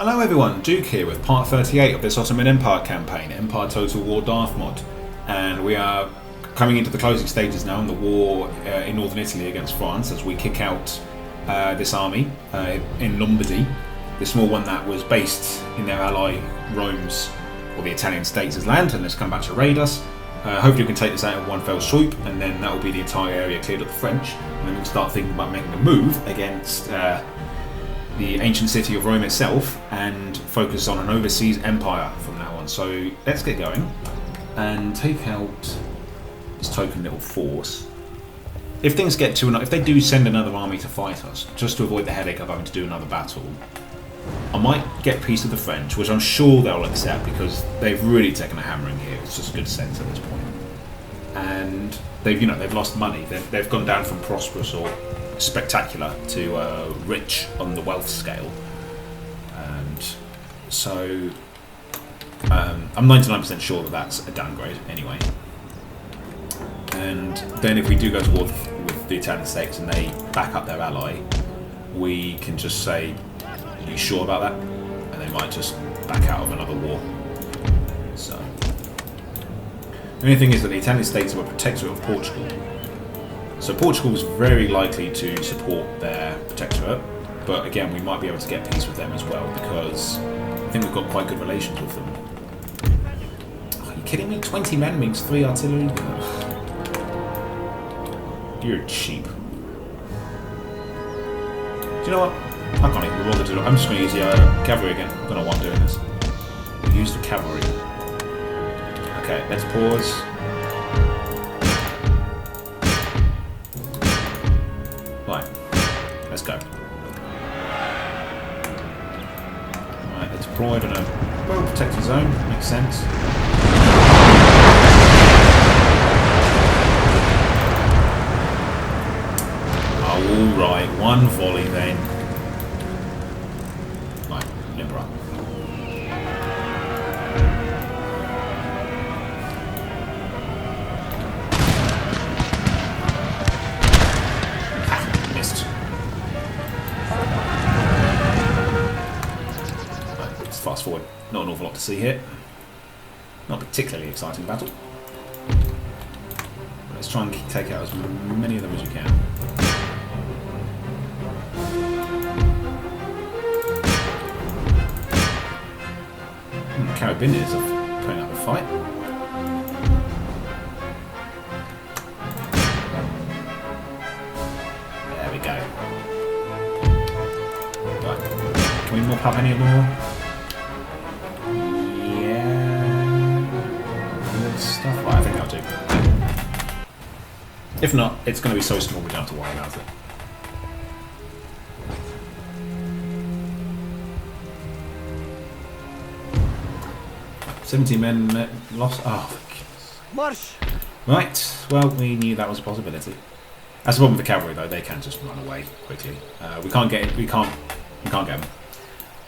Hello everyone, Duke here with part 38 of this Ottoman Empire campaign, Empire Total War Darthmod. And we are coming into the closing stages now in the war in northern Italy against France as we kick out this army in Lombardy, the small one that was based in their ally Rome's, or the Italian states' land, and has come back to raid us. Hopefully we can take this out in one fell swoop, and then that will be the entire area cleared of the French, and then we'll start thinking about making a move against the ancient city of Rome itself and focus on an overseas empire from now on. So let's get going and take out this token little force. If things get to if they do send another army to fight us, just to avoid the headache of having to do another battle, I might get peace with the French, which I'm sure they'll accept because they've really taken a hammering here. It's just a good sense at this point, and they've lost money. They've gone down from prosperous or spectacular to rich on the wealth scale, and so I'm 99% sure that that's a downgrade anyway. And then if we do go to war with the Italian states and they back up their ally, we can just say, "Are you sure about that?" And they might just back out of another war. So the only thing is that the Italian states are a protectorate of Portugal. So Portugal is very likely to support their protectorate, but again, we might be able to get peace with them as well because I think we've got quite good relations with them. Are you kidding me? 20 men means 3 artillery? You're cheap. Do you know what? I can't even bother to do it. I'm just going to use the cavalry again. I don't know why I'm doing this. Use the cavalry. Okay, let's pause. Right, let's go. Right, they're deployed in a well-protected zone. Makes sense. Oh, alright, one volley then. Right, limber up. Fast forward, not an awful lot to see here. Not a particularly exciting battle. But let's try and take out as many of them as we can. The Carabiniers are putting up a fight. There we go. Right. Can we mop up any more? Stuff. Well, I think I'll do. If not, it's going to be so small we don't have to worry about it. "70 men lost." Oh, March. right. Well, we knew that was a possibility. That's the problem with the cavalry, though. They can just run away quickly. We can't get it. We can't get them.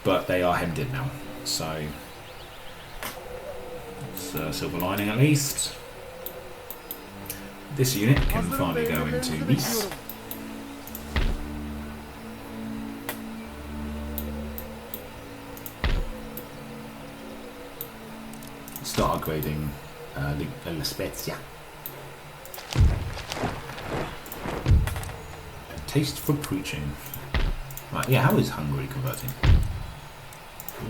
But they are hemmed in now. So. Silver lining at least. This unit can finally go into Nice. Start upgrading La Spezia. A taste for preaching. Right, yeah, how is Hungary converting?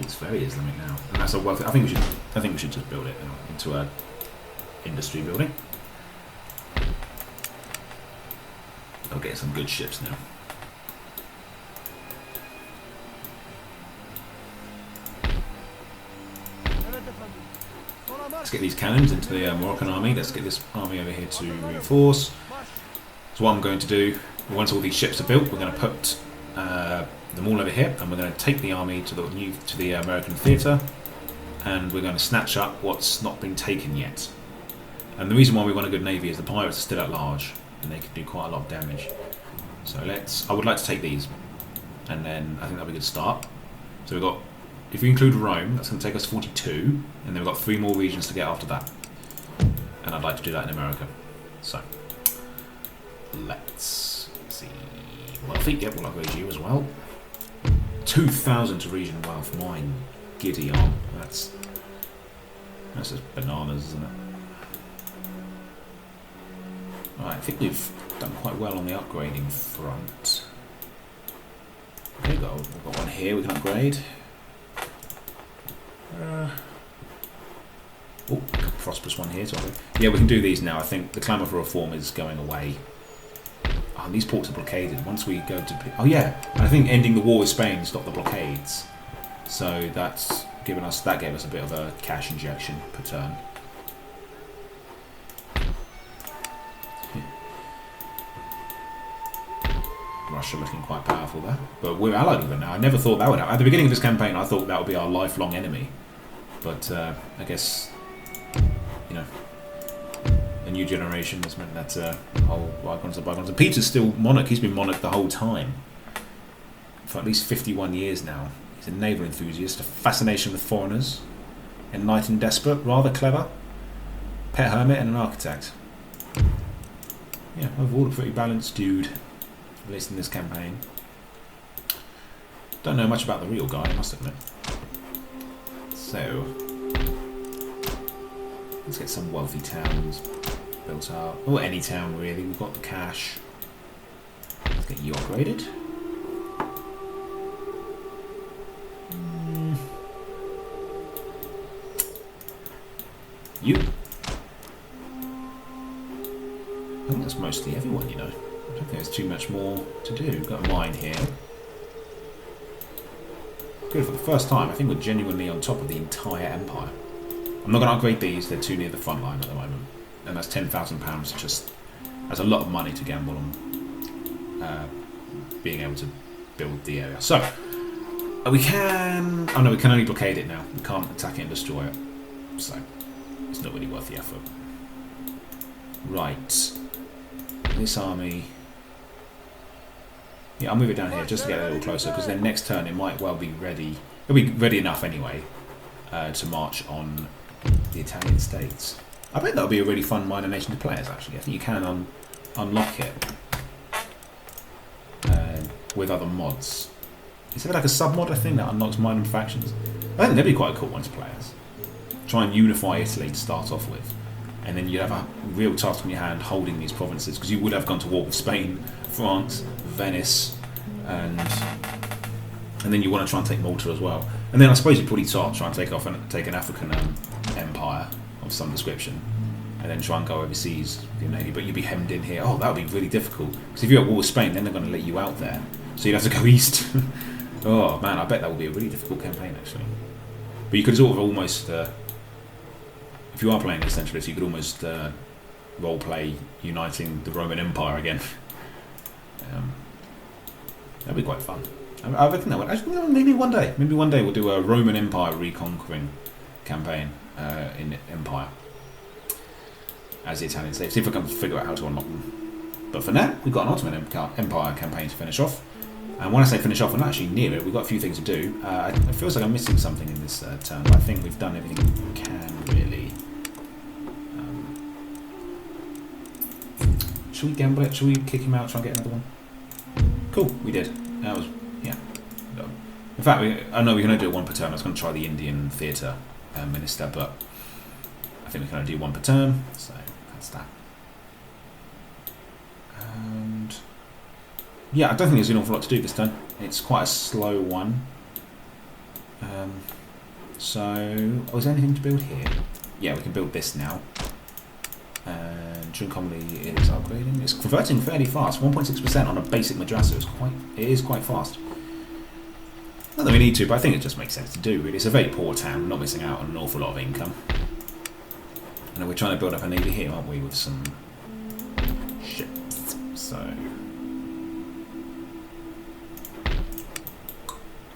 It's very Islamic now. And that's a wealthy. I think we should just build it into a industry building. I'll get some good ships now. Let's get these cannons into the Moroccan army. Let's get this army over here to reinforce. So what I'm going to do, once all these ships are built, we're going to put them all over here, and we're going to take the army to the American theatre, and we're going to snatch up what's not been taken yet. And the reason why we want a good navy is the pirates are still at large, and they can do quite a lot of damage. So I would like to take these, and then I think that'll be a good start. So we've got, if we include Rome, that's going to take us 42, and then we've got 3 more regions to get after that. And I'd like to do that in America. So let's see. Wealthy, yep, we'll upgrade you as well. 2,000 to region wealth. Mine giddy on. That's just bananas, isn't it? Right, I think we've done quite well on the upgrading front. Okay, we've got one here we can upgrade. Oh, prosperous one here. Sorry. Yeah, we can do these now. I think the clamour for reform is going away. Oh, and these ports are blockaded. Once we go to... Oh, yeah. And I think ending the war with Spain stopped the blockades. So that's given us... That gave us a bit of a cash injection per turn. Russia looking quite powerful there. But we're allied with them now. I never thought that would happen. At the beginning of this campaign, I thought that would be our lifelong enemy. But I guess, you know, a new generation has meant that bygones are bygones. And Peter's still monarch. He's been monarch the whole time. For at least 51 years now. He's a naval enthusiast, a fascination with foreigners, enlightened despot, rather clever, pet hermit and an architect. Yeah, overall a pretty balanced dude, at least in this campaign. Don't know much about the real guy, I must admit. So, let's get some wealthy towns built up. Or any town really, we've got the cash. Let's get you upgraded. You. I think that's mostly everyone, you know. I don't think there's too much more to do. We've got a mine here. Good, for the first time, I think we're genuinely on top of the entire empire. I'm not going to upgrade these, they're too near the front line at the moment. And that's £10,000, just... That's a lot of money to gamble on being able to build the area. So, we can... Oh no, we can only blockade it now. We can't attack it and destroy it. So, it's not really worth the effort. Right. This army... Yeah, I'll move it down here just to get a little closer, because then next turn it might well be ready. It'll be ready enough anyway to march on the Italian states. I bet that'll be a really fun minor nation to play as, actually. I think you can unlock it with other mods. Is there like a sub-mod, I think, that unlocks minor factions? I think that'd be quite a cool one to play as. Try and unify Italy to start off with. And then you'd have a real task in your hand holding these provinces, because you would have gone to war with Spain, France, Venice, and then you want to try and take Malta as well. And then I suppose you'd probably try and take an African empire of some description, and then try and go overseas with your navy. But you'd be hemmed in here. Oh, that would be really difficult, because if you're at war with Spain, then they're going to let you out there, so you'd have to go east. Oh man, I bet that would be a really difficult campaign actually. But you could sort of almost. If you are playing as centralist, you could almost role-play uniting the Roman Empire again. That'd be quite fun. I reckon that would. Actually, maybe one day we'll do a Roman Empire reconquering campaign in Empire as the Italian states. See if we can figure out how to unlock them. But for now, we've got an Ottoman Empire campaign to finish off. And when I say finish off, I'm actually near it. We've got a few things to do. It feels like I'm missing something in this turn, but I think we've done everything we can really. Should we gamble it? Should we kick him out, try and get another one? Cool, we did. That was, yeah. In fact, I know we can only do it one per turn. I was going to try the Indian theatre minister, but I think we can only do one per turn, so that's that. And yeah, I don't think there's an awful lot to do this turn. It's quite a slow one. So, is there anything to build here? Yeah, we can build this now. And Trincomaly is upgrading. It's converting fairly fast. 1.6% on a basic madrasa is quite fast. Not that we need to, but I think it just makes sense to do. Really, it's a very poor town, not missing out on an awful lot of income. And we're trying to build up a navy here, aren't we, with some ships. So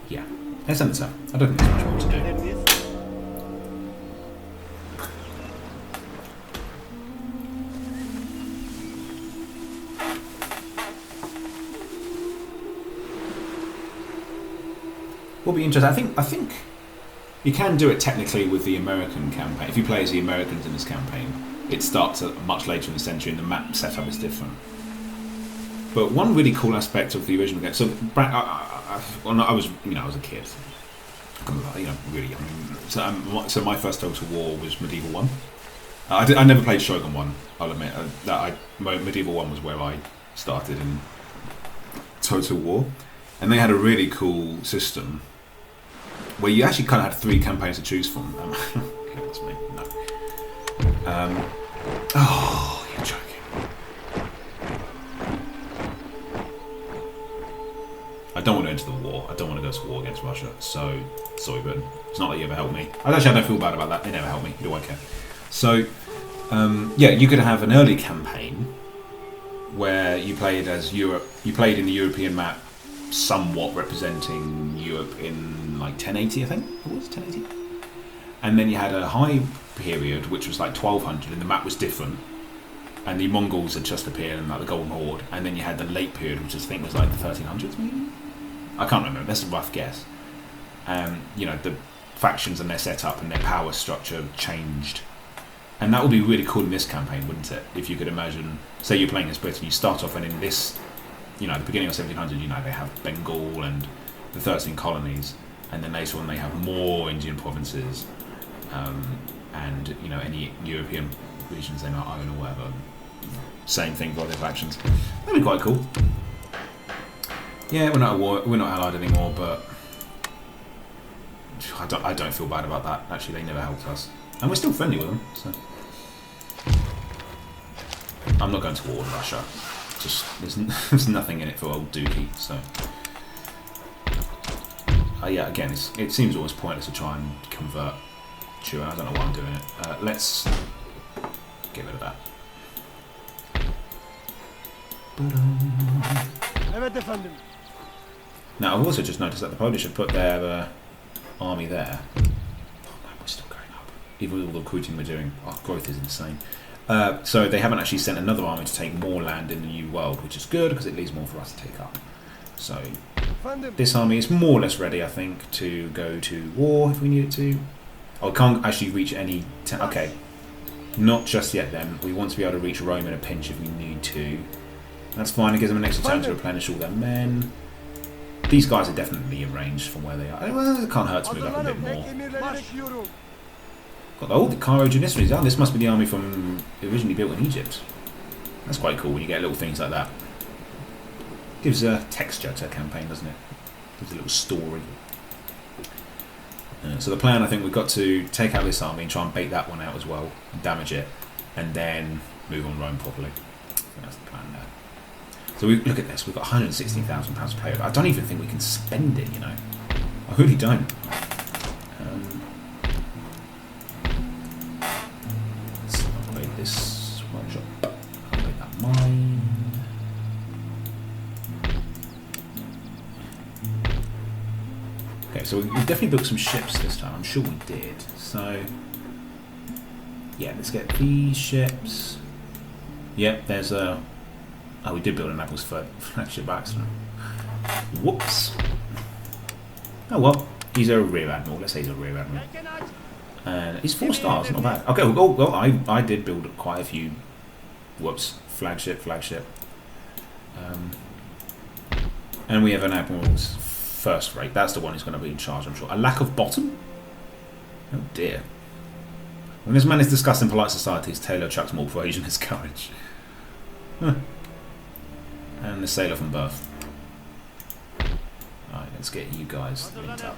yeah, let's end the turn. I don't think there's much more to do. Will be interesting. I think you can do it technically with the American campaign. If you play as the Americans in this campaign, it starts much later in the century and the map setup is different. But one really cool aspect of the original game. So I was, I was a kid. Really young. So my first Total War was Medieval 1. I never played Shogun 1. I'll admit that Medieval 1 was where I started in Total War, and they had a really cool system where you actually kind of had 3 campaigns to choose from. That's me. No. Oh, you're joking. I don't want to enter the war. I don't want to go to war against Russia. So, sorry, Britain. It's not that you ever helped me. I don't feel bad about that. They never helped me. Do I care? So, yeah, you could have an early campaign where you played as Europe. You played in the European map, somewhat representing Europe in like 1080, I think it was 1080. And then you had a high period, which was like 1200, and the map was different. And the Mongols had just appeared, and like the Golden Horde. And then you had the late period, which I think was like the 1300s, maybe. I can't remember. That's a rough guess. The factions and their setup and their power structure changed. And that would be really cool in this campaign, wouldn't it? If you could imagine, say you're playing as Britain, you start off and in this, the beginning of 1700, they have Bengal and the 13 colonies, and then later on they have more Indian provinces, and any European regions they might own or whatever. Same thing for their factions. That'd be quite cool. Yeah, we're not at war. We're not allied anymore, but I don't feel bad about that. Actually, they never helped us, and we're still friendly with them. So I'm not going to war with Russia. Just there's nothing in it for old Dookie. So yeah, again, it seems always pointless to try and convert Chua. I don't know why I'm doing it. Let's get rid of that. Now I've also just noticed that the Polish have put their army there. Oh man, we're still going up. Even with all the recruiting we're doing, our growth is insane. So they haven't actually sent another army to take more land in the New World, which is good because it leaves more for us to take up. So this army is more or less ready, I think, to go to war if we need it to. Oh, it can't actually reach any... okay. Not just yet then. We want to be able to reach Rome in a pinch if we need to. That's fine. It gives them an extra turn to replenish all their men. These guys are definitely in range from where they are. Well, it can't hurt to move up a bit more. Got all the Cairo Janissaries. Oh, this must be the army from originally built in Egypt. That's quite cool when you get little things like that. Gives a texture to a campaign, doesn't it? Gives a little story. So the plan, I think, we've got to take out this army and try and bait that one out as well, and damage it, and then move on Rome properly. I think that's the plan there. So look at this, we've got £116,000 to play with. I don't even think we can spend it, I really don't. Let's upgrade this workshop. Upgrade that mine. Okay, so we definitely built some ships this time. I'm sure we did. So, yeah, let's get these ships. Yep, there's a... Oh, we did build an Apple's flagship by accident. Whoops. Oh well, he's a rear admiral. Let's say he's a rear admiral. And he's 4 stars, not bad. Okay, well, I did build quite a few. Whoops, flagship. And we have an admiral's first rate. That's the one who's going to be in charge, I'm sure. A lack of bottom? Oh dear. When this man is discussed in polite societies, Taylor chucks more persuasion as courage. Huh. And the sailor from birth. Alright, let's get you guys linked up.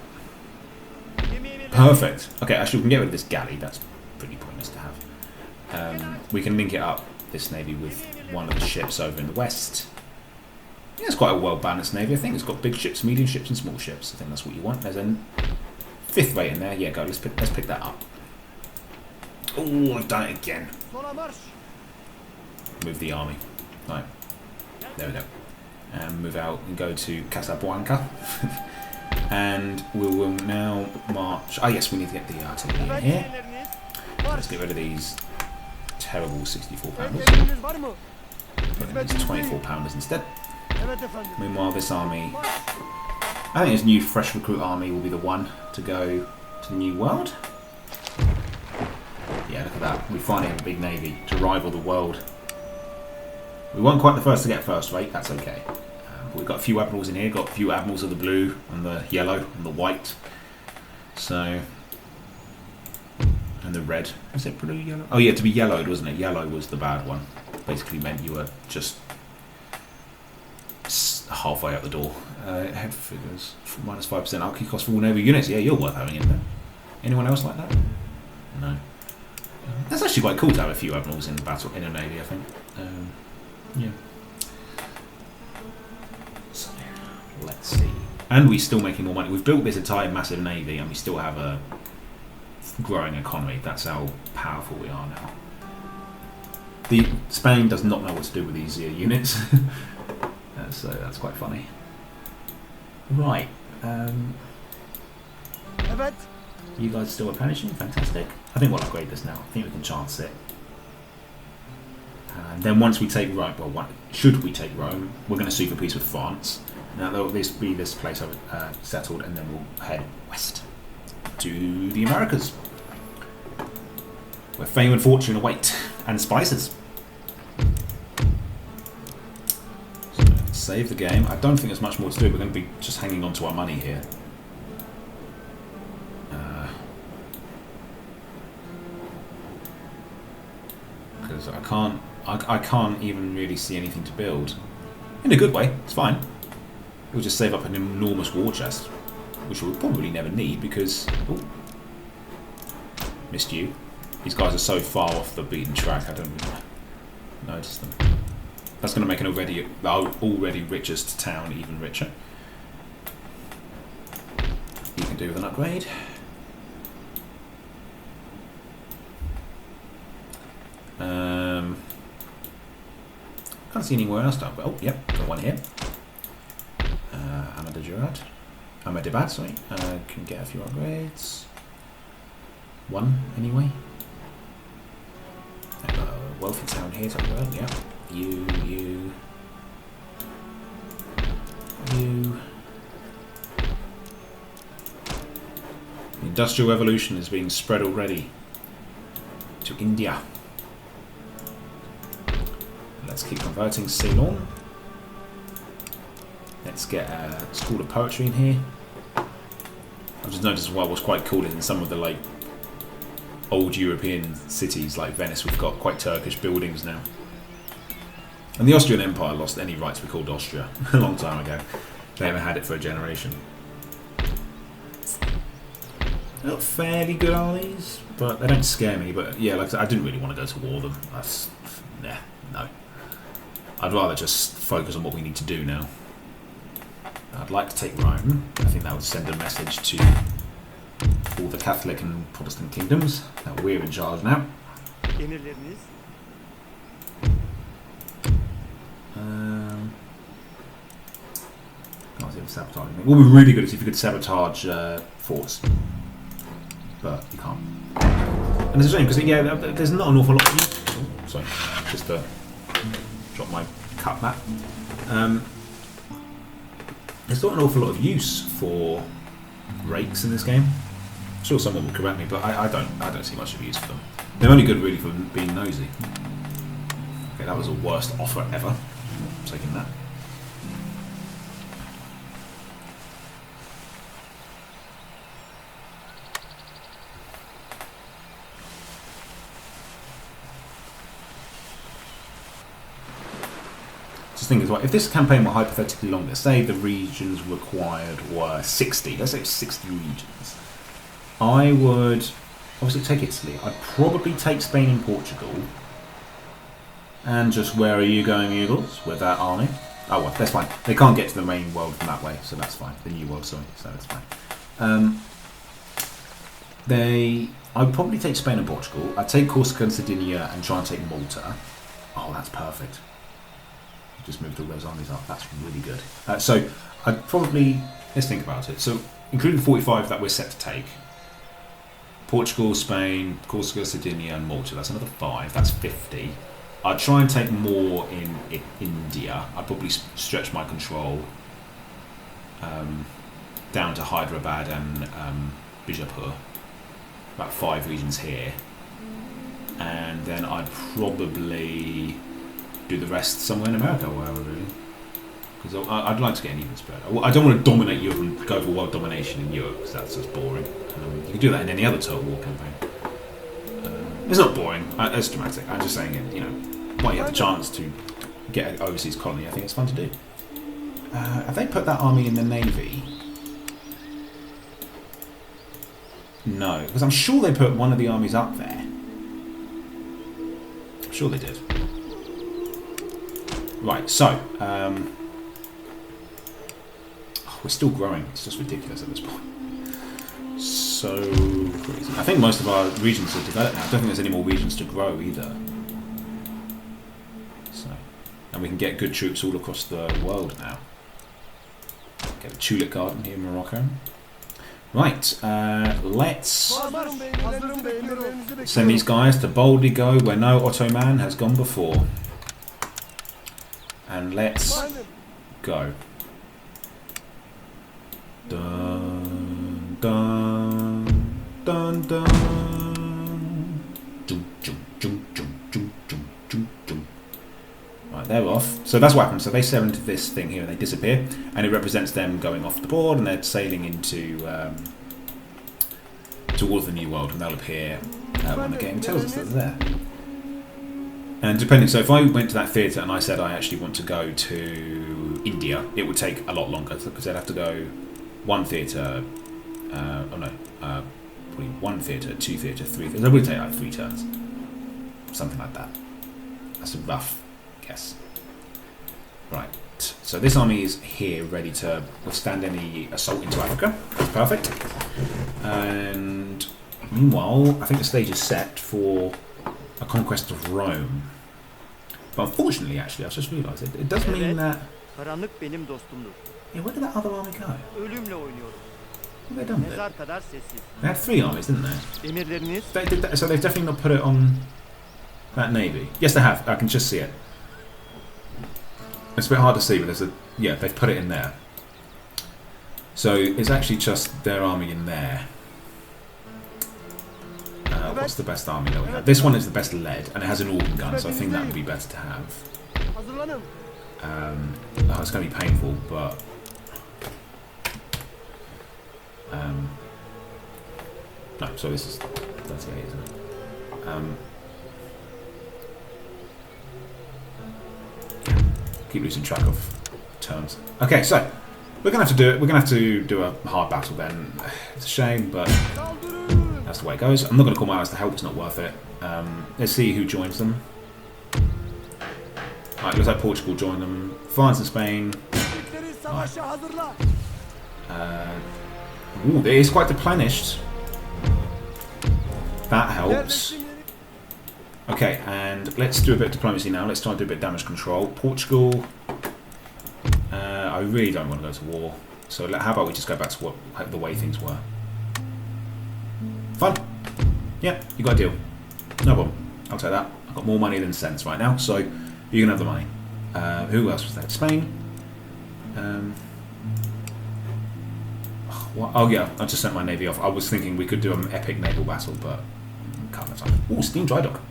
Perfect. Okay, actually we can get rid of this galley. That's pretty pointless to have. We can link it up, this navy, with one of the ships over in the west. Yeah, it's quite a well-balanced navy. I think it's got big ships, medium ships and small ships. I think that's what you want. There's a 5th rate in there. Yeah, go. Let's pick that up. Oh, I've done it again. Move the army. Right. There we go. And move out and go to Casablanca. And we will now march... Oh yes, we need to get the artillery in here. Let's get rid of these terrible 64 pounders. Put in these 24 pounders instead. Meanwhile, this army... I think this new fresh recruit army will be the one to go to the New World. Yeah, look at that. We finally have a big navy to rival the world. We weren't quite the first to get first rate, that's okay. But we've got a few admirals in here, got a few admirals of the blue and the yellow and the white. So, and the red. Is it blue, yellow? Oh yeah, to be yellowed, wasn't it? Yellow was the bad one. Basically meant you were just halfway out the door. Head figures, -5% alky cost for all naval units. Yeah, you're worth having in there. Anyone else like that? No. That's actually quite cool to have a few admirals in battle in a navy, I think. Yeah. So, let's see. And we're still making more money. We've built this entire massive navy, and we still have a growing economy. That's how powerful we are now. Spain does not know what to do with these units, so that's quite funny. Right. You guys still replenishing? Fantastic. I think we'll upgrade this now. I think we can chance it. And then once we take Rome, well, should we take Rome, we're going to sue for peace with France. Now there'll be this place settled, and then we'll head west to the Americas, where fame and fortune await, and spices. So save the game. I don't think there's much more to do. We're going to be just hanging on to our money here. Because I can't even really see anything to build. In a good way, it's fine. We'll just save up an enormous war chest, which we'll probably never need because... Ooh, missed you. These guys are so far off the beaten track, I don't really notice them. That's going to make an already richest town even richer. You can do with an upgrade. Can't see anywhere else to upgrade. Oh, yep, got one here. Ahmadabad, sorry. Can get a few upgrades. One, anyway. I've got a wealthy town here to upgrade, yeah. You. The Industrial Revolution is being spread already to India. Let's keep converting Ceylon. Let's get a school of poetry in here. I've just noticed what was quite cool is in some of the like old European cities like Venice, we've got quite Turkish buildings now. And the Austrian Empire lost any right to be called Austria a long time ago. They haven't had it for a generation. They're not fairly good armies, but they don't scare me. But yeah, like I said, I didn't really want to go to war with them. No. I'd rather just focus on what we need to do now. I'd like to take Rome. I think that would send a message to all the Catholic and Protestant kingdoms that we're in charge now. Can't see if sabotage anything. What would be really good is if you could sabotage forts, but you can't. And it's a shame because yeah, there's not an awful lot. Oh, sorry, just drop my cut map. There's not an awful lot of use for rakes in this game. I'm sure someone will correct me, but I don't see much of use for them. They're only good really for being nosy. Okay, that was the worst offer ever. I'm taking that. Just think as well, if this campaign were hypothetically longer, say the regions required were 60, let's say 60 regions, I would obviously take Italy. I'd probably take Spain and Portugal. And just where are you going, Eagles, with that army? Oh well, that's fine. They can't get to the main world from that way, so that's fine. The new world, sorry, so that's fine. I'd probably take Spain and Portugal. I'd take Corsica and Sardinia and try and take Malta. Oh, that's perfect. Just moved all those armies up. That's really good. So I'd probably, let's think about it. So including 45 that we're set to take, Portugal, Spain, Corsica, Sardinia, and Malta. That's another 5. That's 50. I'd try and take more in India. I'd probably stretch my control down to Hyderabad and Bijapur. About 5 regions here. And then I'd probably do the rest somewhere in America or wherever, really. Because I'd like to get an even spread. I don't want to dominate Europe and go for world domination in Europe, because that's just boring. You can do that in any other Total War campaign. It's not boring, it's dramatic. I'm just saying it, you know, while you have the chance to get an overseas colony, I think it's fun to do. Have they put that army in the Navy? No, because I'm sure they put one of the armies up there. I'm sure they did. Right, so, we're still growing. It's just ridiculous at this point. So crazy. I think most of our regions are developed now. I don't think there's any more regions to grow either. So, and we can get good troops all across the world now. Get a tulip garden here in Morocco. Right, let's send these guys to boldly go where no Ottoman has gone before. And let's go. Dun, dun, dun, dun. Jum, jum, jum, jum, jum, jum, jum, jum. Right, they're off. So that's what happens. So they sail into this thing here and they disappear, and it represents them going off the board, and they're sailing into towards the New World, and they'll appear when the game tells us that they're there. And depending, so if I went to that theatre and I said I actually want to go to India, it would take a lot longer because I'd have to go one theatre, probably one theatre, two theatre, three theatre. It would take like 3 turns, something like that. That's a rough guess. Right, so this army is here, ready to withstand any assault into Africa. That's perfect. And meanwhile, I think the stage is set for a conquest of Rome. But unfortunately, actually, I've just realised it does mean that... Yeah, where did that other army go? What have they done with it? They had 3 armies, didn't they? So they've definitely not put it on that navy. Yes, they have. I can just see it. It's a bit hard to see, but there's a... Yeah, they've put it in there. So it's actually just their army in there. What's the best army that we have? This one is the best led, and it has an organ gun, so I think that would be better to have. It's going to be painful, but... no, so this is 38, isn't it? Keep losing track of terms. Okay, so we're gonna have to do it. We're gonna have to do a hard battle then. It's a shame, but that's the way it goes. I'm not gonna call my allies to help. It's not worth it. Let's see who joins them. Right, looks like Portugal joined them. France and Spain. Right. Ooh, it is quite replenished. That helps. Okay, and let's do a bit of diplomacy now. Let's try and do a bit of damage control. Portugal. I really don't want to go to war. So how about we just go back to the way things were. Fun. Yeah, you got a deal. No problem. I'll take that. I've got more money than sense right now, so you can have the money. Who else was there? Spain. Oh yeah, I just sent my navy off. I was thinking we could do an epic naval battle, but can't have time. Ooh, steam dry dock.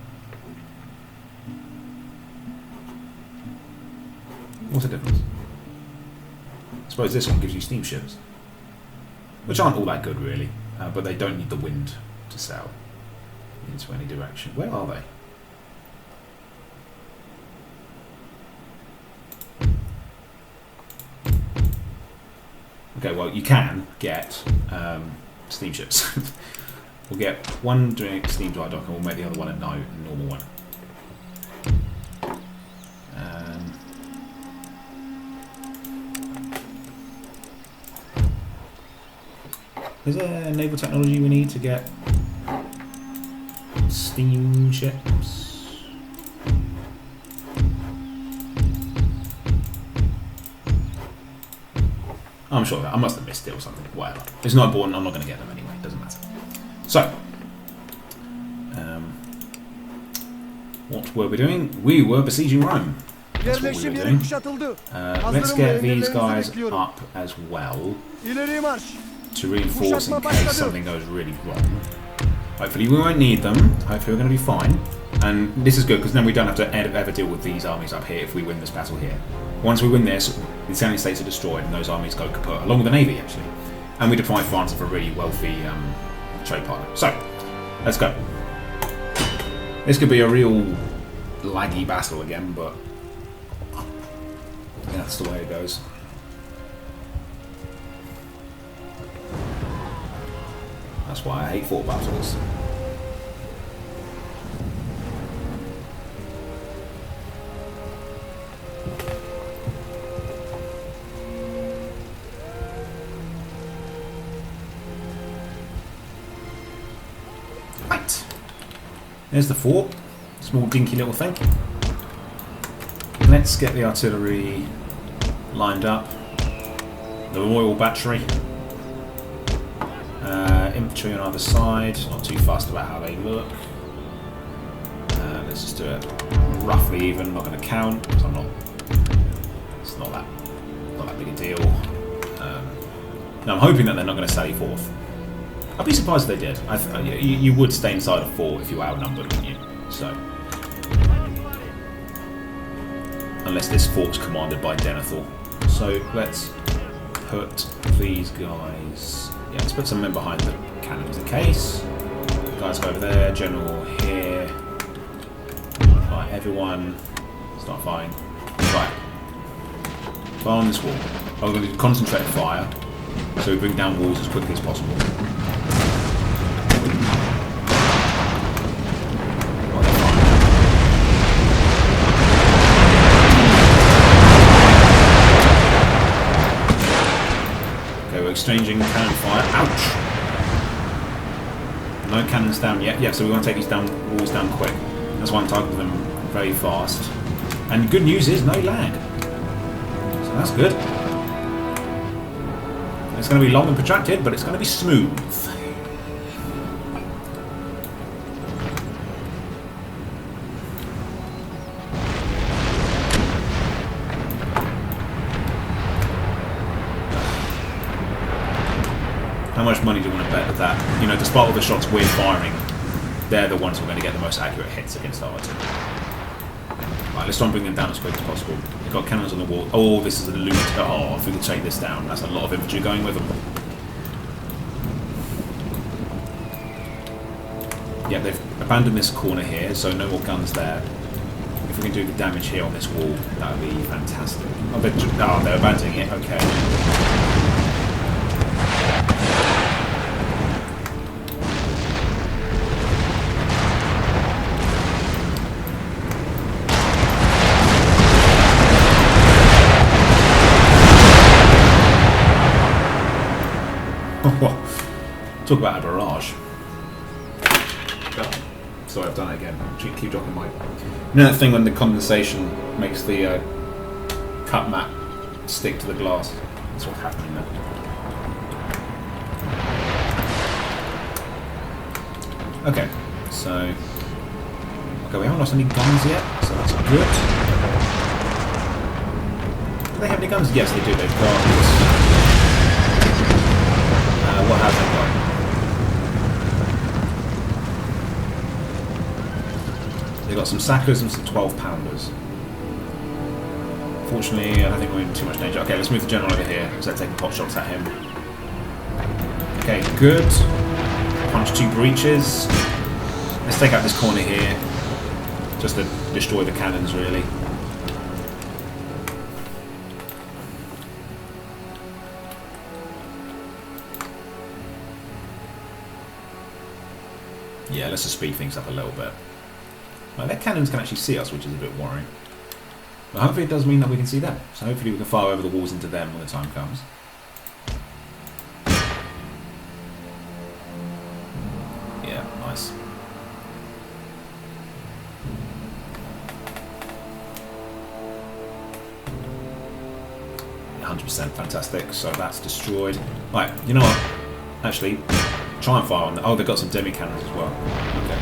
What's the difference? I suppose this one gives you steamships, which aren't all that good really, but they don't need the wind to sail into any direction. Where are they? Okay, well you can get steamships. We'll get one doing steam dry dock and we'll make the other one a normal one. Is there naval technology we need to get steamships? I'm sure that I must have missed it or something. Whatever. It's not important. I'm not going to get them anyway. It doesn't matter. So, what were we doing? We were besieging Rome. That's what we were doing. Let's get these guys up as well to reinforce in case something goes really wrong. Hopefully we won't need them. Hopefully we're going to be fine. And this is good because then we don't have to ever deal with these armies up here if we win this battle here. Once we win this, the Italian states are destroyed and those armies go kaput, along with the navy actually. And we deprive France of a really wealthy trade partner. So, let's go. This could be a real laggy battle again, but that's the way it goes. That's why I hate fort battles. Right. There's the fort. Small dinky little thing. Let's get the artillery lined up. The Royal Battery. Infantry on either side. Not too fussed about how they look. Let's just do it roughly even. I'm not going to count because I'm not. It's not that big a deal. Now I'm hoping that they're not going to sally forth. I'd be surprised if they did. You would stay inside a fort if you were outnumbered, wouldn't you? So, unless this fort's commanded by Denethor. So let's put these guys. Yeah, let's put some men behind the cannons in case. Guys go over there. General here. Right, everyone start firing. Right, fire on this wall. I'm going to concentrate fire so we bring down walls as quickly as possible. Exchanging cannon fire. Ouch! No cannons down yet. Yeah, so we want to take these walls down quick. That's why I'm targeting them very fast. And good news is no lag. So that's good. It's going to be long and protracted, but it's going to be smooth. How much money do you want to bet with that? You know, despite all the shots we're firing, they're the ones who are going to get the most accurate hits against our artillery. Right, let's try and bring them down as quick as possible. They've got cannons on the wall. Oh, this is a loot. Oh, if we can take this down, that's a lot of infantry going with them. Yeah, they've abandoned this corner here, so no more guns there. If we can do the damage here on this wall, that would be fantastic. Oh, they're abandoning it. Okay. Talk about a barrage. Oh, sorry, I've done it again. Keep dropping my... You know that thing when the condensation makes the cut mat stick to the glass? That's what's happening there. Okay, so... Okay, we haven't lost any guns yet, so that's good. Do they have any guns? Yes, they do. They've got... what have they got? They've got some Sackers and some 12-pounders. Fortunately, I don't think we're in too much danger. Okay, let's move the general over here, so they're taking pot shots at him. Okay, good. Punch 2 breaches. Let's take out this corner here, just to destroy the cannons, really. Yeah, let's just speed things up a little bit. Well, their cannons can actually see us, which is a bit worrying. But hopefully it does mean that we can see them. So hopefully we can fire over the walls into them when the time comes. Yeah, nice. Yeah, 100%, fantastic. So that's destroyed. Right, you know what? Actually, try and fire on the... Oh, they've got some demi cannons as well. Okay.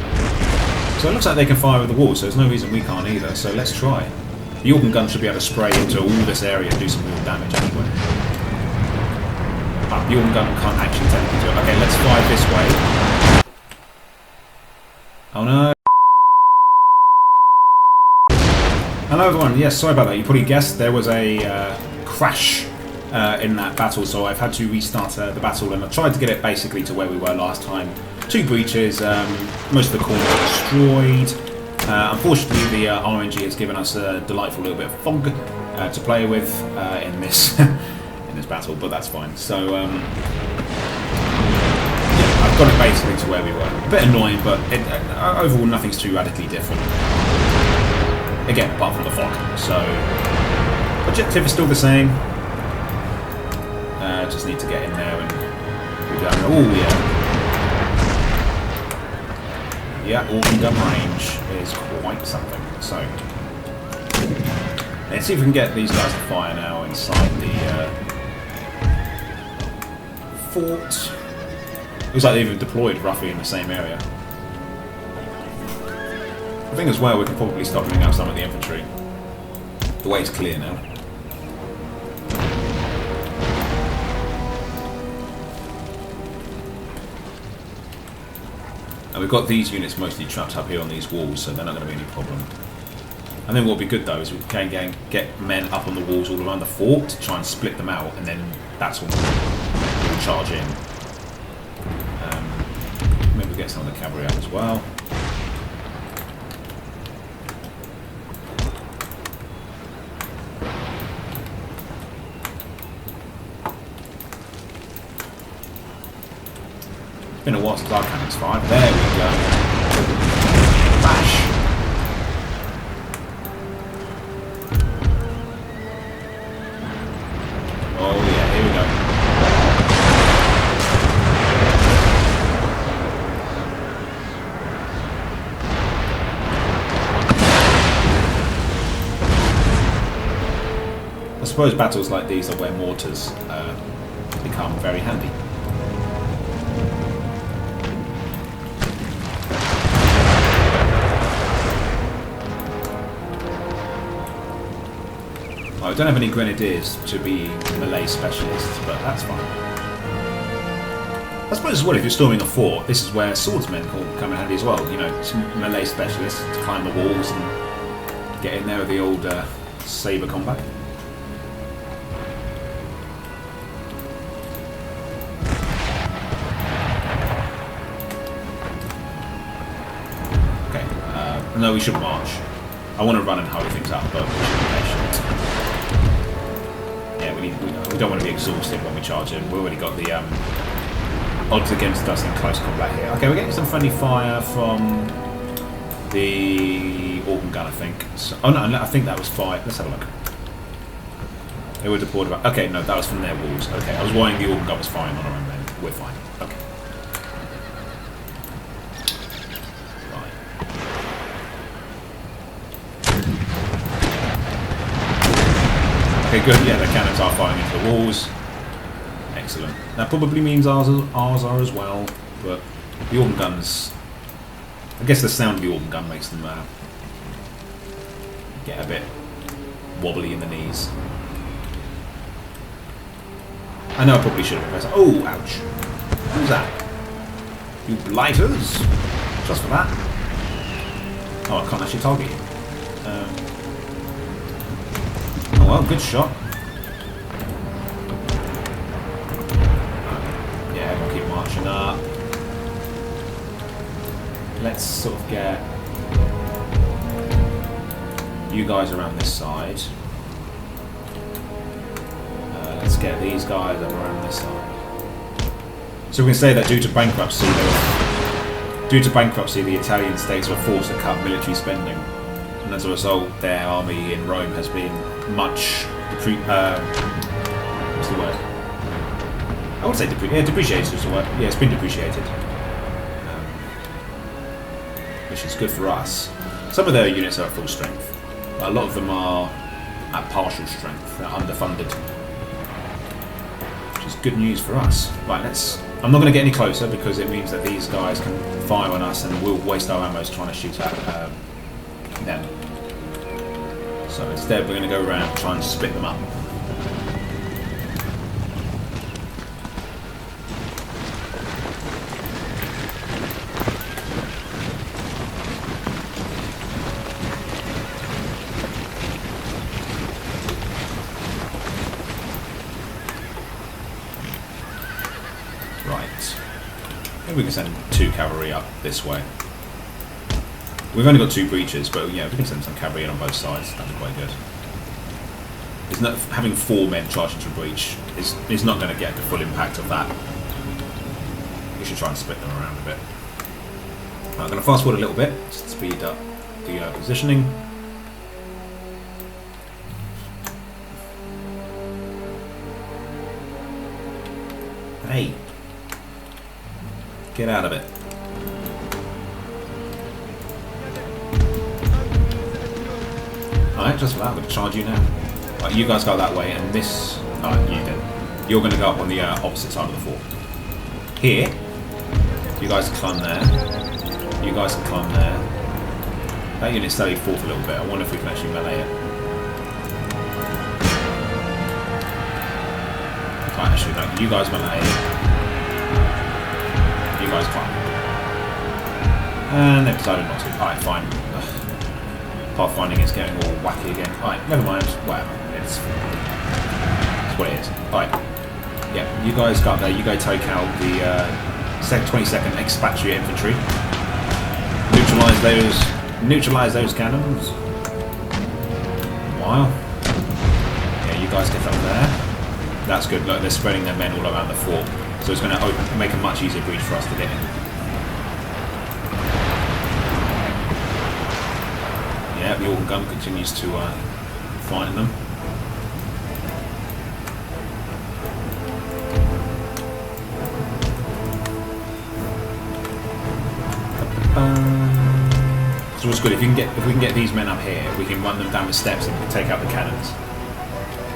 So it looks like they can fire over the wall, so there's no reason we can't either. So let's try. The organ gun should be able to spray into all this area and do some real damage anyway. The organ gun can't actually technically do it. Okay, let's fire this way. Oh no. Hello everyone, yes, sorry about that. You probably guessed there was a crash in that battle, so I've had to restart the battle, and I tried to get it basically to where we were last time. 2 breaches, most of the corners destroyed. Unfortunately, the RNG has given us a delightful little bit of fog to play with in this in this battle, but that's fine. So yeah, I've got it basically to where we were. A bit annoying, but overall nothing's too radically different. Again, apart from the fog. So objective is still the same. Just need to get in there and do that. Oh yeah. Yeah, organ gun range is quite something. So, let's see if we can get these guys to fire now inside the fort. Looks like they've deployed roughly in the same area. I think as well we can probably start bringing out some of the infantry. The way is clear now. And we've got these units mostly trapped up here on these walls, so they're not going to be any problem. I think what would be good though is we can get men up on the walls all around the fort to try and split them out, and then that's when we'll charge in. Maybe get some of the cavalry out as well. It's been a while since our cannons fired. There we go. Bash! Oh yeah, here we go. I suppose battles like these are where mortars become very handy. I don't have any grenadiers to be melee specialists, but that's fine. I suppose as well, if you're storming a fort, this is where swordsmen will come in handy as well. You know, some melee specialists to climb the walls and get in there with the old saber combat. Okay, no, we should march. I want to run and hurry things up, but we should be patient. Yeah, we don't want to be exhausted when we charge in. We've already got the odds against us in close combat here. Okay, we're getting some friendly fire from the organ gun, I think. So, oh no, I think that was fired. Let's have a look. They were deployed about. Okay, no, that was from their walls. Okay, I was worrying the organ gun was firing on our own men. We're fine. Okay. Okay, good. Yeah, the cannons are firing into the walls. Excellent. That probably means ours are as well, but the organ guns... I guess the sound of the organ gun makes them get a bit wobbly in the knees. I know I probably should have pressed... Oh, ouch. Who's that? You blighters? Just for that? Oh, I can't actually target you. Oh well, good shot. Yeah, we'll keep marching up. Let's sort of get you guys around this side. Let's get these guys up around this side. So we can say that due to bankruptcy, the Italian states were forced to cut military spending. And as a result, their army in Rome has been much what's the word? I would say depreciated is the word. Yeah, it's been depreciated, which is good for us. Some of their units are at full strength, but a lot of them are at partial strength. They're underfunded, which is good news for us. Right, I'm not going to get any closer because it means that these guys can fire on us, and we'll waste our ammo trying to shoot at them. So instead we're going to go around and try and split them up. we can send 2 cavalry up this way. We've only got 2 breaches, but yeah, we can send some cavalry in on both sides. That'd be quite good. It's not, having 4 men charge into a breach is not going to get the full impact of that. We should try and split them around a bit. Right, I'm going to fast forward a little bit just to speed up the positioning. Hey, get out of it. Alright, just for that, I'm going to charge you now. Right, you guys go that way, and this... Alright, you did. You're going to go up on the opposite side of the fort. Here, you guys can climb there. You guys can climb there. That unit's stayed forth a little bit. I wonder if we can actually melee it. Right, actually, no. You guys melee it. You guys climb. And they've decided not to. Alright, fine. Pathfinding is getting all wacky again. Alright, never mind. Whatever. It's what it is. Alright. Yeah, you guys got there. You go take out the 22nd expatriate infantry. Neutralize those cannons. Wow. Yeah, you guys get up there. That's good. Look, they're spreading their men all around the fort, so it's going to make a much easier breach for us to get in. Yeah, the Organ gun continues to find them. So what's good, if we can get these men up here, we can run them down the steps and take out the cannons.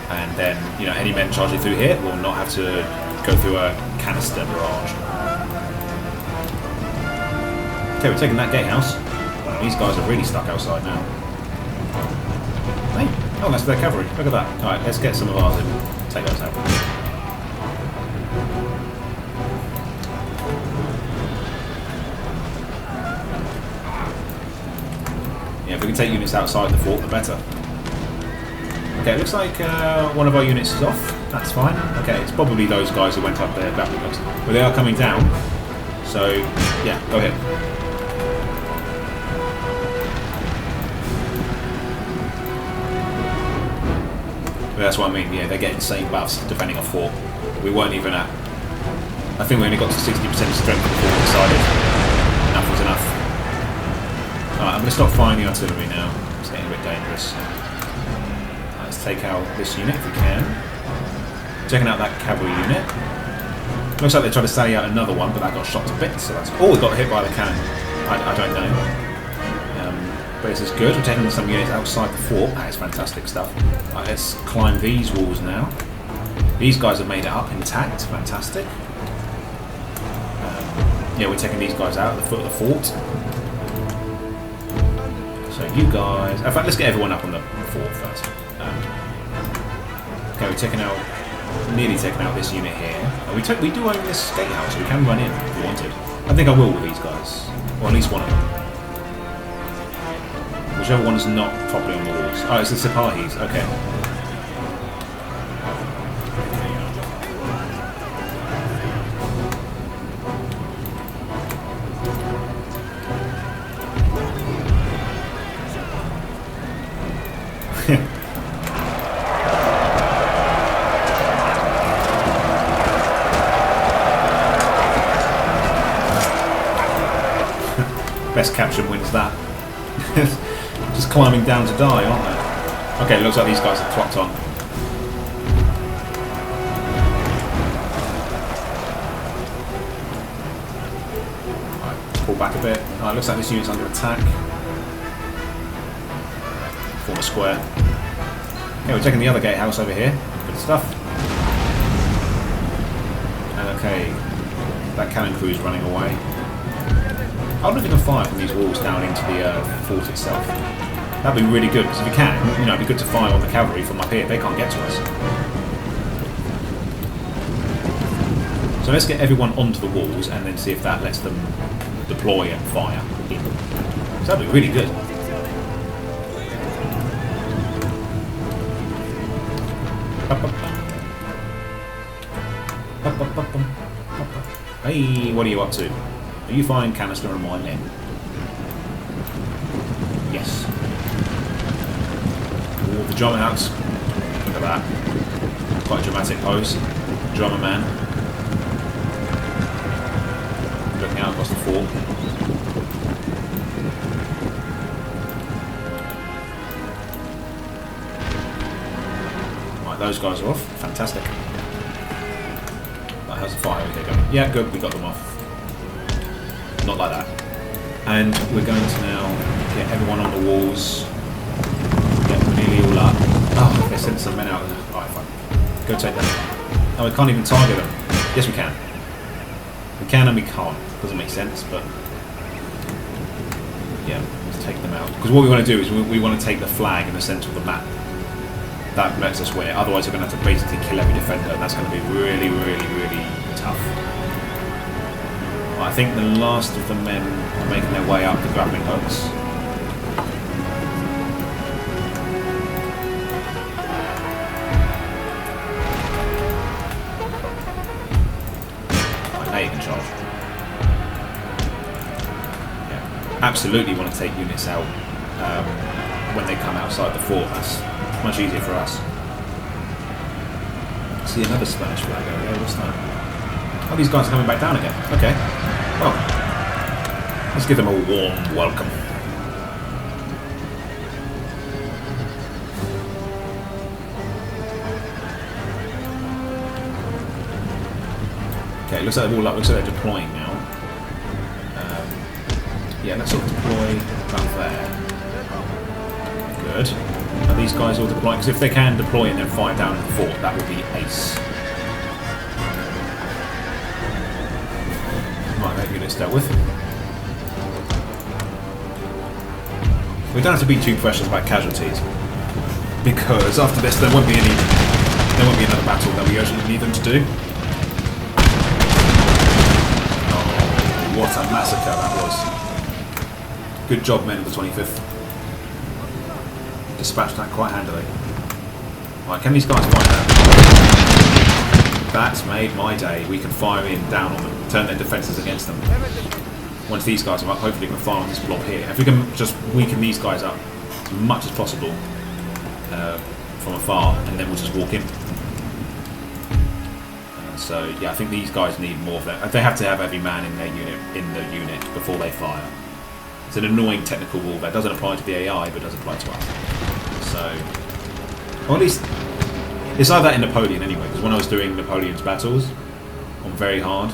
And then, you know, any men charging through here will not have to go through a canister barrage. Okay, we're taking that gatehouse. These guys are really stuck outside now. Hey, oh, that's their cavalry. Look at that. Alright, let's get some of ours in. Take those out. Yeah, if we can take units outside the fort, the better. Okay, it looks like one of our units is off. That's fine. Okay, it's probably those guys who went up there. But they are coming down. So, yeah, go ahead. But that's what I mean. Yeah, they're getting insane buffs defending a fort. We weren't even at... I think we only got to 60% strength before we decided enough was enough. Alright, I'm going to stop firing the artillery now. It's getting a bit dangerous. Let's take out this unit if we can. Checking out that cavalry unit. Looks like they tried to sally out another one, but that got shot to bits. So that's... Oh, we got hit by the cannon. I don't know. But this is good. We're taking some units outside the fort. That is fantastic stuff. Right, let's climb these walls now. These guys have made it up intact. Fantastic. Yeah, we're taking these guys out at the foot of the fort. So you guys... In fact, let's get everyone up on the fort first. Okay, we're taking out... Nearly taking out this unit here. We do own this gatehouse, so we can run in if we wanted. I think I will with these guys. Or at least one of them. Whichever one is not properly on the walls. Oh, it's the Sipahis. Okay. Best caption wins that. Just climbing down to die, aren't they? Okay, looks like these guys are clocked on. Right, pull back a bit. Right, looks like this unit's under attack. Form a square. Okay, we're taking the other gatehouse over here. Good stuff. And okay, that cannon crew is running away. I wonder if you can fire from these walls down into the fort itself. That'd be really good, because if you can, you know, it'd be good to fire on the cavalry from up here. They can't get to us. So let's get everyone onto the walls and then see if that lets them deploy and fire. So that'd be really good. Hey, what are you up to? Are you firing canister and mine in? Yes. Ooh, the drummer house. Look at that. Quite a dramatic pose. Drummer man. Looking out across the fort. Right, those guys are off. Fantastic. Right, how's the fire here going? Yeah, good. We got them off. Not like that. And we're going to now get everyone on the walls. Get them nearly all up. Oh, they sent some men out. Alright, fine. Go take them. Oh, we can't even target them. Yes, we can. We can and we can't. Doesn't make sense, but yeah, let's take them out. Because what we want to do is we want to take the flag in the centre of the map. That lets us win it. Otherwise, we're going to have to basically kill every defender, and that's going to be really, really, really tough. I think the last of the men are making their way up the grappling hooks. Right, now you can charge. Yeah, absolutely want to take units out when they come outside the fort. That's much easier for us. See another Spanish flag over there. What's that? Oh, these guys are coming back down again. Okay. Well, let's give them a warm welcome. Okay, looks like they're all up. Looks like they're deploying now. Yeah, let's sort of deploy about there. Good. Are these guys all deploying? Because if they can deploy and then fire down at the fort, that would be ace. Right, that unit's dealt with. We don't have to be too precious about casualties, because after this there won't be another battle that we urgently need them to do. Oh, what a massacre that was! Good job, men of the 25th. Dispatched that quite handily. Right, can these guys fire out? That's made my day. We can fire in down on them, turn their defences against them. Once these guys are up, hopefully we can fire on this blob here. If we can just weaken these guys up as much as possible from afar, and then we'll just walk in. So yeah, I think these guys need more of that. They have to have every man in their unit before they fire. It's an annoying technical rule that doesn't apply to the AI, but does apply to us. So, or at least it's like that in Napoleon anyway. Because when I was doing Napoleon's battles on very hard,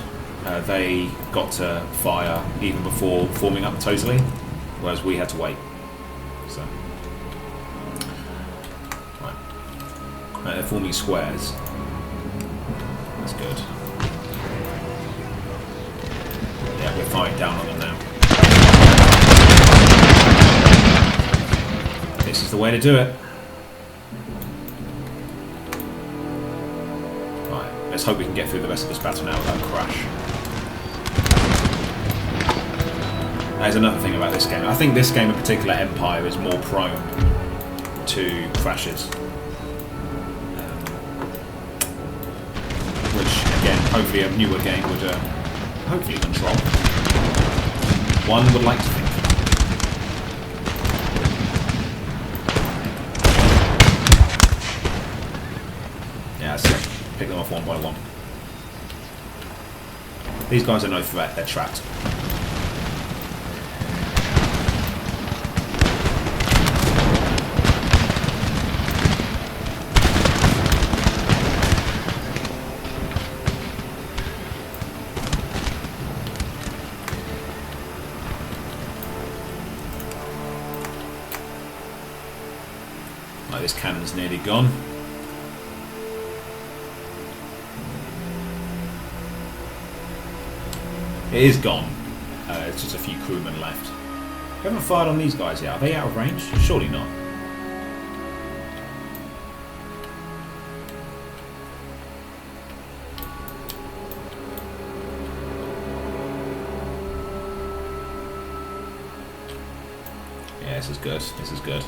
they got to fire even before forming up totally, whereas we had to wait. So, right, they're forming squares. That's good. Yeah, we're firing down on them now. This is the way to do it. Right, let's hope we can get through the rest of this battle now without a crash. That is another thing about this game. I think this game in particular, Empire, is more prone to crashes. Which, again, hopefully a newer game would hopefully control. One would like to think. Yeah, that's it. Pick them off one by one. These guys are no threat, they're trapped. Right, this cannon's nearly gone. It is gone. It's just a few crewmen left. We haven't fired on these guys yet. Are they out of range? Surely not. Yeah, this is good. This is good.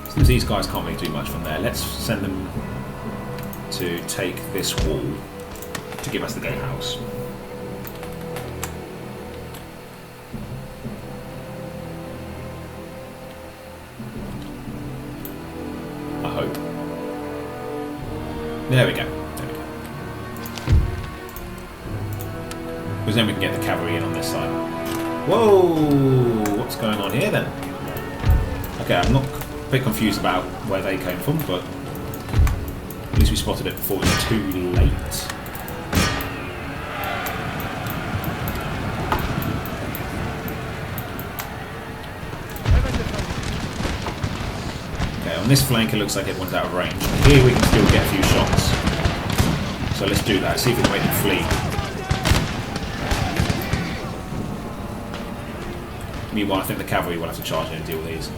Since these guys can't really do much from there, let's send them to take this wall to give us the gatehouse. I hope. There we go. Because then we can get the cavalry in on this side. Whoa! What's going on here then? Okay, I'm not a bit confused about where they came from, but at least we spotted it before it was too late. Okay, on this flank it looks like everyone's out of range. Here we can still get a few shots. So let's do that, see if we can make them flee. Meanwhile, I think the cavalry will have to charge in and deal with these.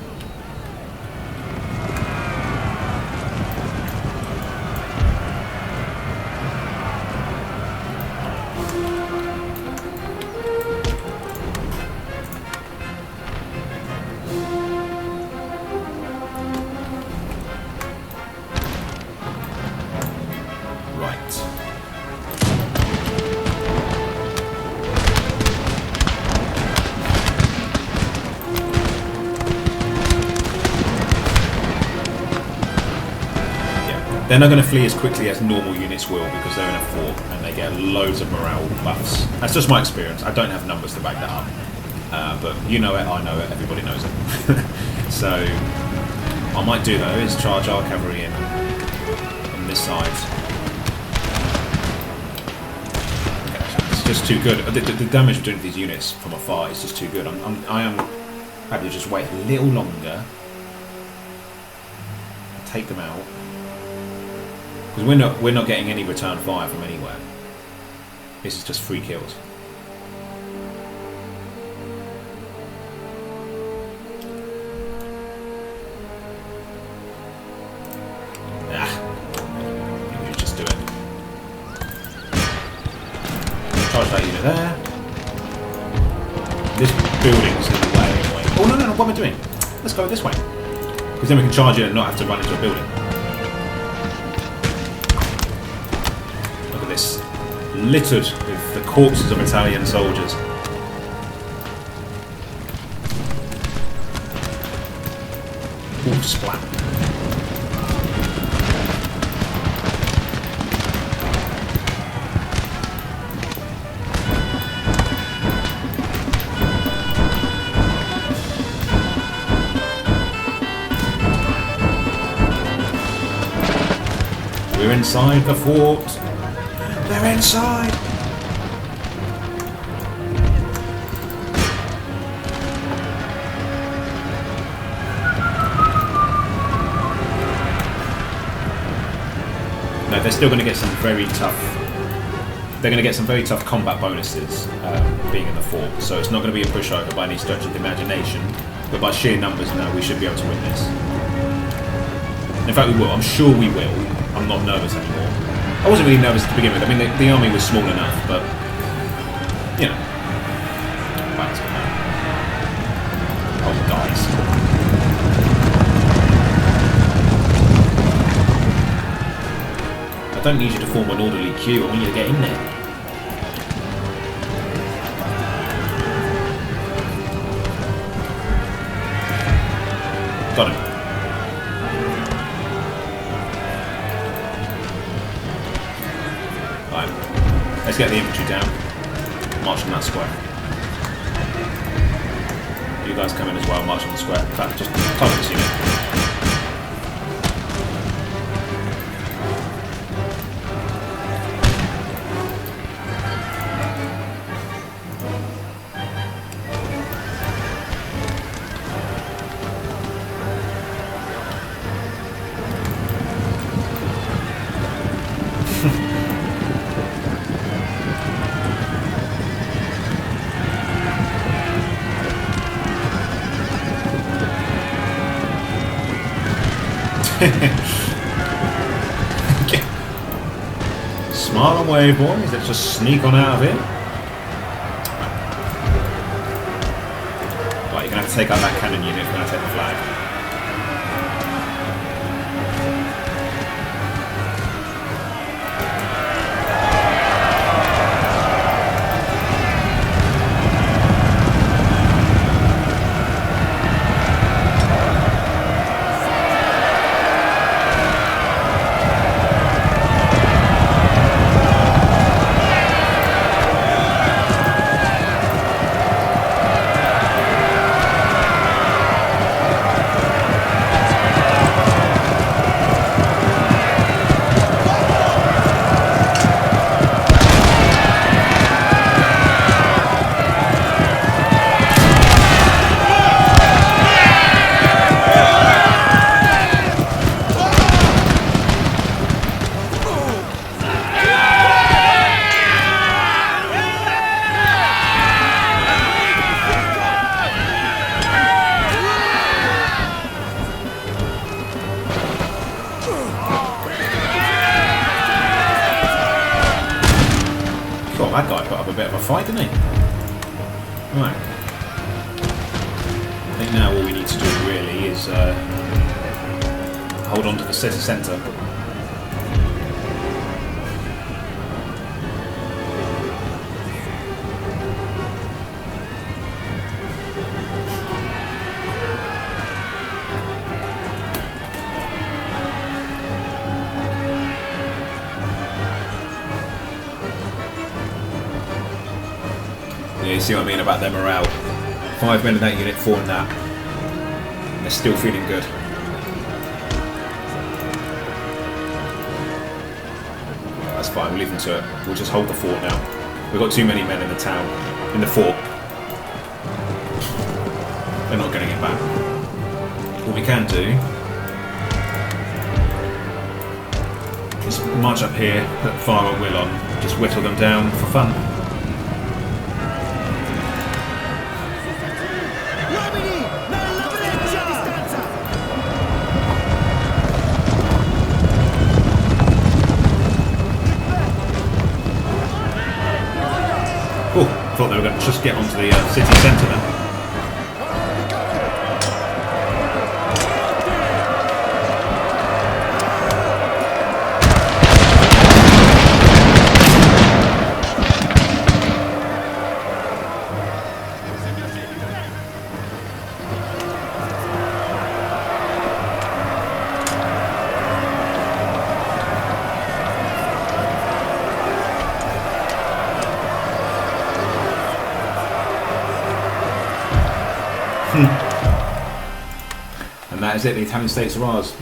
They're not going to flee as quickly as normal units will because they're in a fort and they get loads of morale buffs. That's just my experience. I don't have numbers to back that up. But you know it, I know it, everybody knows it. So, I might do though is charge our cavalry in on this side. Okay, it's just too good. The damage we're doing to these units from afar is just too good. I am happy to just wait a little longer, take them out. Because we're not getting any return fire from anywhere. This is just free kills. We should just do it. Charge that unit there. This building's in the way anyway. Oh no, what am I doing? Let's go this way. Because then we can charge it and not have to run into a building. This littered with the corpses of Italian soldiers. Ooh, splat. We're inside the fort. They're inside! No, they're still going to get some very tough... They're going to get some very tough combat bonuses being in the fort. So it's not going to be a pushover by any stretch of the imagination. But by sheer numbers now, we should be able to win this. In fact, we will. I'm sure we will. I'm not nervous anymore. I wasn't really nervous to begin with. I mean, the army was small enough, but, you know. Right, let's go now. Oh, guys. I don't need you to form an orderly queue. I want you to get in there. Got him. Let's get the infantry down. March on that square. You guys come in as well, march on the square. In fact, just target this unit. Smile away, boys. Let's just sneak on out of here. Right, you're going to have to take out that cannon unit if we're going to take the flag. a bit of a fight, didn't he? Right. I think now all we need to do really is hold on to the city centre. Yeah, you see what I mean about their morale. 5 men in that unit, 4 in that. And they're still feeling good. Well, that's fine, we'll leave them to it. We'll just hold the fort now. We've got too many men in the town, in the fort. They're not going to get back. What we can do is march up here, put fire and will on, just whittle them down for fun. Oh, I thought they were going to just get onto the city centre then. And that is it, the Italian states are ours.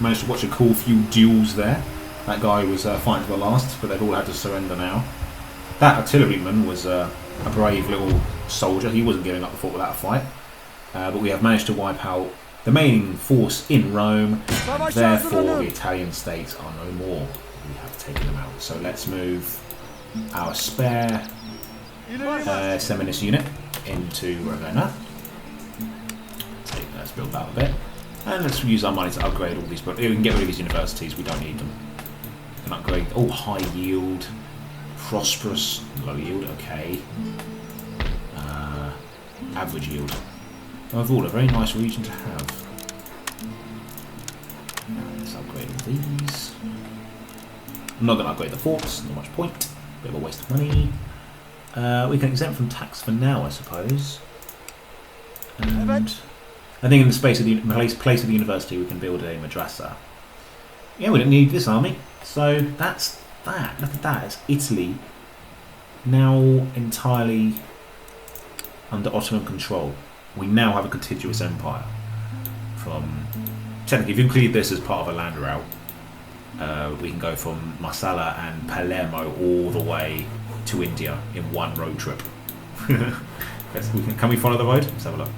Managed to watch a cool few duels there. That guy was fighting to the last, but they've all had to surrender now. That artilleryman was a brave little soldier. He wasn't giving up the fort without a fight. But we have managed to wipe out the main force in Rome. Therefore, the Italian states are no more. We have taken them out. So let's move our spare Seminus unit into Ravenna. Let's build that a bit. And let's use our money to upgrade all these. But we can get rid of these universities, we don't need them. We can upgrade. Oh, high yield. Prosperous. Low yield, okay. Average yield. Overall, a very nice region to have. Let's upgrade all these. I'm not going to upgrade the forts, not much point. Bit of a waste of money. We can exempt from tax for now, I suppose. And I think in the space of the place of the university, we can build a madrasa. Yeah, we don't need this army. So that's that. Look at that. It's Italy now entirely under Ottoman control. We now have a contiguous empire. From technically, if you include this as part of a land route, we can go from Marsala and Palermo all the way to India in one road trip. Can we follow the road? Let's have a look.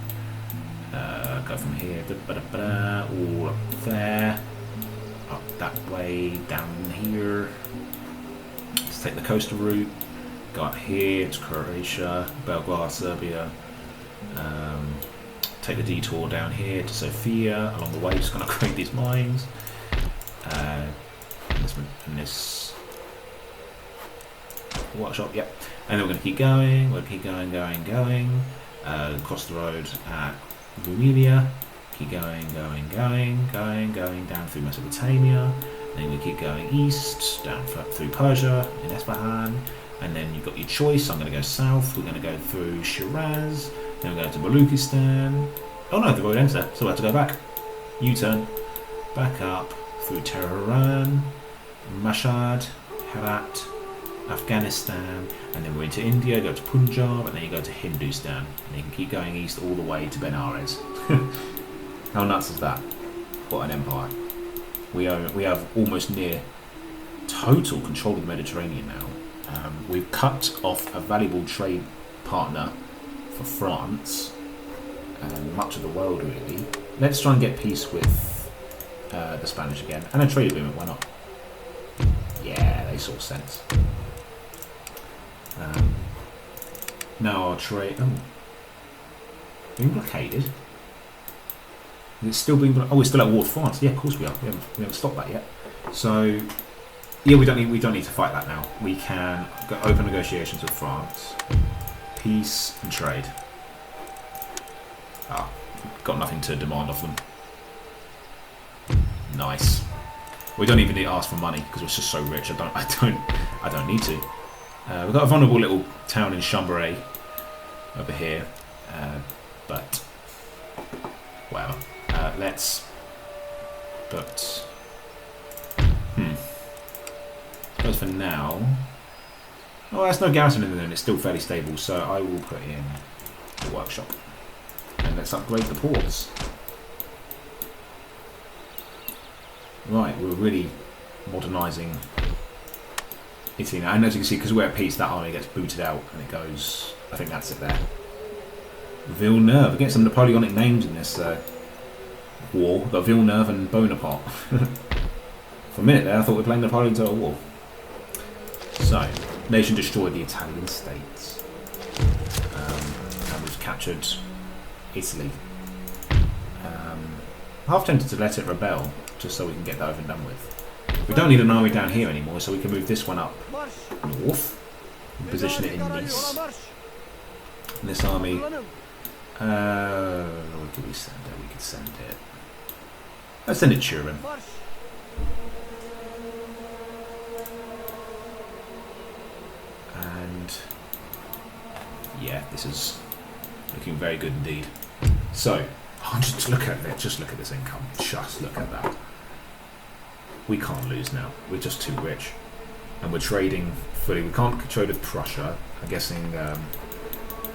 Go from here, all up there, up that way, down here. Let's take the coastal route, go up here to Croatia, Belgrade, Serbia. Take the detour down here to Sofia. Along the way, just going to create these mines. This workshop, yep. And then we're going to keep going. We're going to keep going. Across the road at Rumelia, keep going down through Mesopotamia, then we keep going east, down through Persia, in Esfahan, and then you've got your choice. I'm going to go south, we're going to go through Shiraz, then we're going to Baluchistan. Oh no, the road ends there, so we have to go back. U-turn, back up, through Tehran, Mashhad, Herat, Afghanistan, and then we're into India, go to Punjab, and then you go to Hindustan, and you can keep going east all the way to Benares. How nuts is that? What an empire. We have almost near total control of the Mediterranean now. We've cut off a valuable trade partner for France and much of the world really. Let's try and get peace with the Spanish again, and a trade agreement, why not? Yeah, they saw sense. Now our trade. Oh, being blockaded. Is it still being? Oh, we're still at war with France. Yeah, of course we are. We haven't stopped that yet. So Yeah, we don't need to fight that now. We can go open negotiations with France. Peace and trade. Ah, got nothing to demand of them. Nice. We don't even need to ask for money because we're just so rich. I don't need to. We've got a vulnerable little town in Chambray over here, but whatever. Let's. But But for now, oh, there's no garrison in there, and it's still fairly stable. So I will put in the workshop, and let's upgrade the ports. Right, we're really modernising Italy now, and as you can see, because we're at peace, that army gets booted out, and it goes. I think that's it there. Villeneuve. We get some Napoleonic names in this war. We've got Villeneuve and Bonaparte. For a minute there, I thought we were playing Napoleon's Total War. So, nation destroyed the Italian states, and we've captured Italy. Half tempted to let it rebel, just so we can get that over and done with. We don't need an army down here anymore, so we can move this one up north and position it in Nice. And this army, what could we send it? We could send it. Let's send it Turin. And yeah, this is looking very good indeed. So, just look at that. Just look at this income. Just look at that. We can't lose now. We're just too rich, and we're trading fully. We can't trade with Prussia. I'm guessing.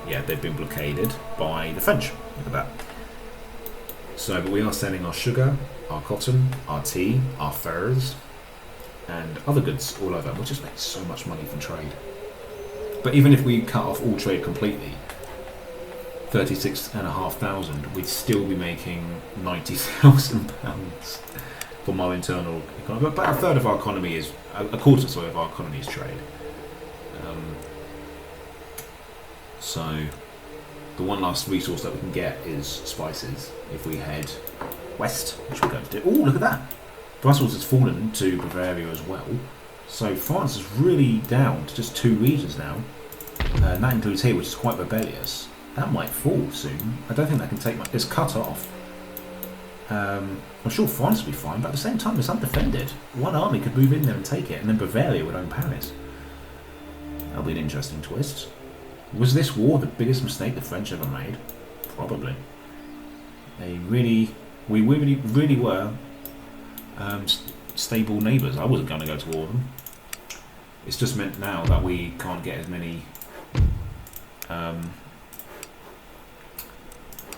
Yeah, they've been blockaded by the French. Look at that. So, but we are sending our sugar, our cotton, our tea, our furs, and other goods all over. We'll just make so much money from trade. But even if we cut off all trade completely, 36,500, we'd still be making £90,000 from our internal economy. About a third of our economy is, a quarter, sorry, of our economy is trade. So the one last resource that we can get is spices. If we head west, which we're going to do. Oh, look at that! Brussels has fallen to Bavaria as well. So France is really down to just 2 regions now. And that includes here, which is quite rebellious. That might fall soon. I don't think that can take much. It's cut off. I'm sure France will be fine, but at the same time, it's undefended. One army could move in there and take it, and then Bavaria would own Paris. That'll be an interesting twist. Was this war the biggest mistake the French ever made? Probably. We really were stable neighbours. I wasn't going to go to war with them. It's just meant now that we can't get as many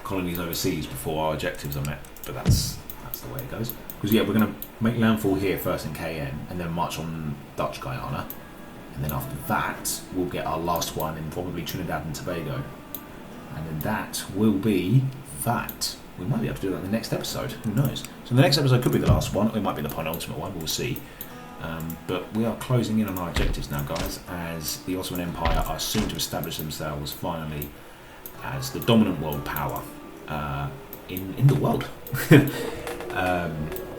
colonies overseas before our objectives are met. But that's the way it goes. Because yeah, we're going to make landfall here first in KN, and then march on Dutch Guyana. And then after that, we'll get our last one in probably Trinidad and Tobago. And then that will be that. We might be able to do that in the next episode. Who knows? So the next episode could be the last one. It might be the penultimate one. We'll see. But we are closing in on our objectives now, guys, as the Ottoman Empire are soon to establish themselves finally as the dominant world power in the world in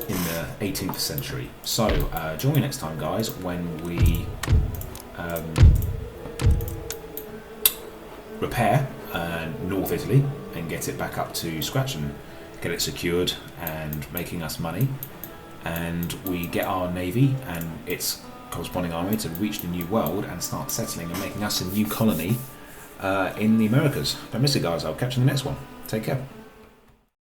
the 18th century. So join me next time, guys, when we repair North Italy and get it back up to scratch and get it secured and making us money, and we get our navy and its corresponding army to reach the new world and start settling and making us a new colony in the Americas. Don't miss it, guys. I'll catch you in the next one. Take care.